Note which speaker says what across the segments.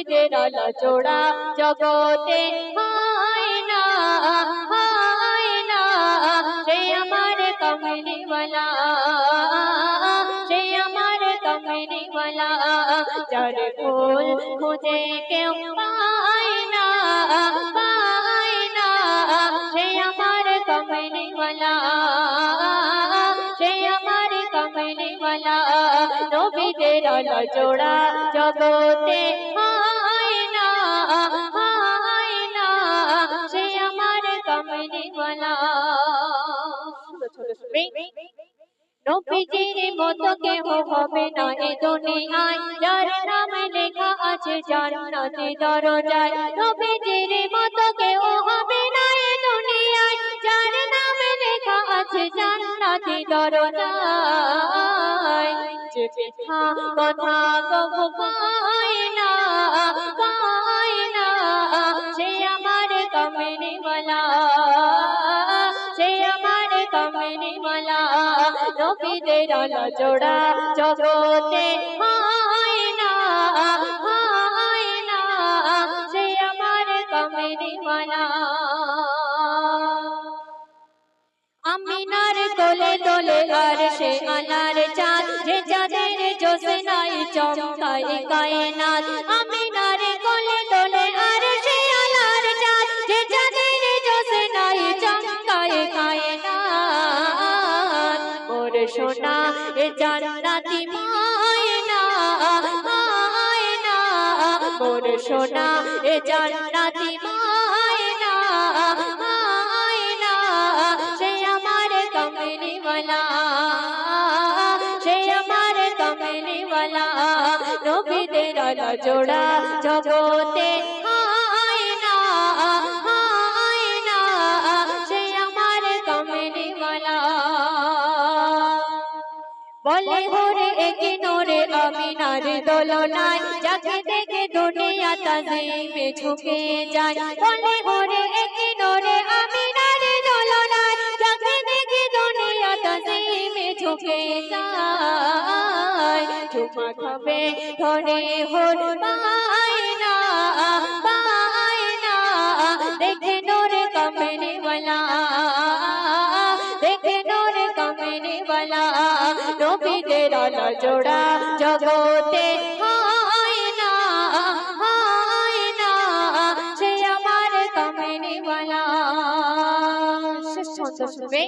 Speaker 1: নবীদের আলো জোড়া জগতে হয় না, হয় না। সে আমার কমলিওয়ালা, সে আমার কমলিওয়ালা, যার ফুল খুঁজে কেউ পায় না, পায় না। সে আমার কমলিওয়ালা, সে আমার কমলিওয়ালা, নবীদের আলো জোড়া জগতে হয় না, হয় না। সে আমার কমলিওয়ালা। নবীজির মতো কেহ হবে না এ দুনিয়ায়, যার নাম লেখা আছে জান্নাতের দরজায়। নবীজির মতো কেহ হবে না এ দুনিয়ায়, যার নাম লেখা আছে জান্নাতের দরজায়। যে পিঠা কথা কবু পায় না, পায় না। সে আমার কমলিওয়ালা, সে আমার কমলিওয়ালা, নবীদের আলো জোড়া জগতে হয় না, হয় না। সে আমার কমলিওয়ালা। আমিনার কোলে দোলে আর সে আলার চাঁদ, যে চাঁদের জোছনায় চমকায় কায়নাত। আমিনার কোলে দোলে আর সে আলার চাঁদ, যে চাঁদের জোছনায় চমকায় কায়নাত। মোর সোনা এ জান্নাতি ময়না, ময়না। মোর সোনা এ জান্নাতি ময়না, ময়না। সে আমার কমলিওয়ালা, সে আমার কমলিওয়ালা, নবীদের আলো জোড়া জগতে হয় না, হয় না। সে আমার কমলিওয়ালা। বলে হরে একে নোরে আমিনার দোলনায়, যাকে দেখে দুনিয়া তাজিমে ঝুঁকে যায়। বলে হরে একে নোরে আমিনার দোলনায়, যাকে দেখে দুনিয়া তাজিমে ঝুঁকে যায়। চুমা খাবে ধরে হর পায় না, পায় না। দেখে নোরে কমলিওয়ালা, দেখে নোরে কমলিওয়ালা, নবীদের আলো জোড়া জগতে হয় না, হয় না। সে আমার কমলিওয়ালা। শেষ ছন্দ শুনবে।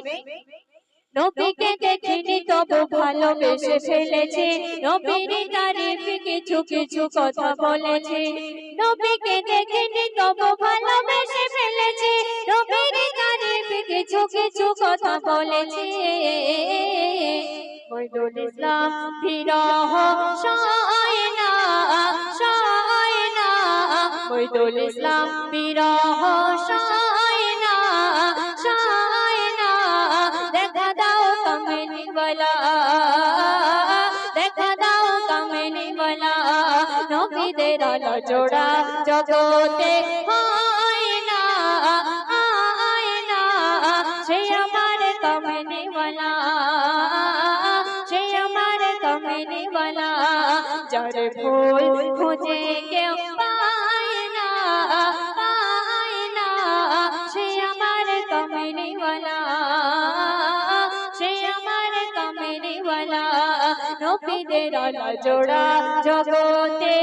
Speaker 1: নবীকে দেখিনি তবু ভালোবেসে ফেলেছে, নবীর তারিফে কিছু কিছু কথা বলেছে। নবীকে দেখিনি তবু ভালোবেসে ফেলেছে, নবীর তারিফে কিছু কিছু কথা বলেছে। মইনুল ইসলাম বিরহ সয় না, সয় না। মইনুল ইসলাম বিরহ সয় না, সয় না। দেখা দাও কমলিওয়ালা, দেখা দাও কমলিওয়ালা, নবীদের আলো জোড়া জগতে হয় না, হয় না। সে আমার কমলিওয়ালা, সে আমার কমলিওয়ালা, যার ফুল খুঁজে কেউ পায় না, পায় না। সে আমার কমলিওয়ালা, সে আমার কমলিওয়ালা, নবীদের আলো জোড়া জগতে।